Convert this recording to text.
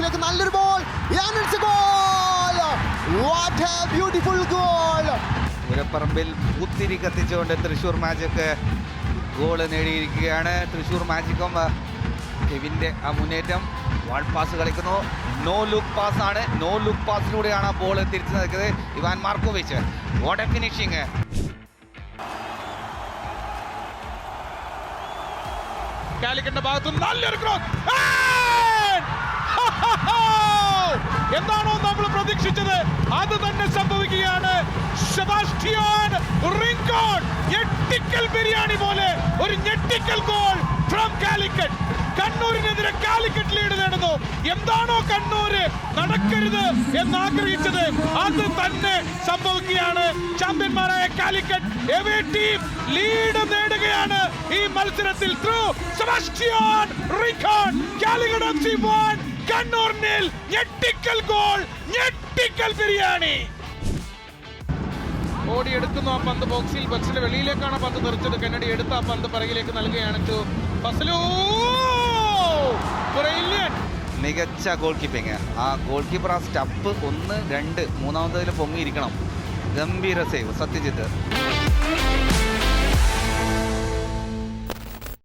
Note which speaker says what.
Speaker 1: ബോക്സിലേക്ക് നല്ലൊരു ball. What a beautiful goal.
Speaker 2: പുരപ്പറമ്പിൽ പൂത്തിരി കത്തിച്ചുകൊണ്ട് തൃശ്ശൂർ മാജിക് ഗോള് നേടിയിരിക്കുകയാണ്. തൃശ്ശൂർ മാജിക്കും കെവിൻ്റെ ആ മുന്നേറ്റം. വാൾ പാസ് കളിക്കുന്നു. നോ ലുക്ക് പാസ് ആണ്. നോ ലുക്ക് പാസിലൂടെയാണ് ആ ബോൾ തിരിച്ചു നിൽക്കുന്നത്. Ivan Markovic. What a finishing.
Speaker 3: കാലിക്കറ്റിന്റെ ഭാഗത്ത് നല്ലൊരു ക്രോസ്. എന്താണോ നമ്മൾ പ്രതീക്ഷിച്ചത് അത് തന്നെ സംഭവിക്കുകയാണ്. സെബാസ്റ്റ്യൻ റിങ്കോൺ ഞെട്ടിക്കൽ ബിരിയാണി പോലെ ഒരു ഞെട്ടിക്കൽ ഗോൾ ഫ്രം കാലിക്കറ്റ്. കണ്ണൂരിനെതിരെ കാലിക്കറ്റ് ലീഡ് നേടുന്നു. എന്താണോ കണ്ണൂര് നടക്കരുത് എന്നാഗ്രഹിച്ചത് അത് തന്നെ സംഭവിക്കുകയാണ്. ചാമ്പ്യന്മാരായ കാലിക്കറ്റ് എവേ ടീം ലീഡ് നേടുകയാണ് ഈ മത്സരത്തിൽ. Through Sebastian Rincon. Calicut FC 1 Kannur 0. ഞെട്ടിക്കൽ ഗോൾ, ഞെട്ടിക്കൽ ബിരിയാണി. ഓടിയെടുക്കുന്നു ആ പന്ത് ബോക്സിൽ. ബോക്സിന്റെ വെളിയിലേക്കാണ് പന്ത് തെറിച്ചത്. കെന്നഡി എടുത്ത ആ പന്ത് പിറകിലേക്ക് നൽകുകയാണ് ടു ഫസലു.
Speaker 2: മികച്ച ഗോൾ കീപ്പിംഗ്. ആ ഗോൾ കീപ്പർ ആ സ്റ്റപ്പ് 1, 2 മൂന്നാമതിൽ പൊങ്ങിയിരിക്കണം. ഗംഭീര സേവ് സത്യജിത്ത്.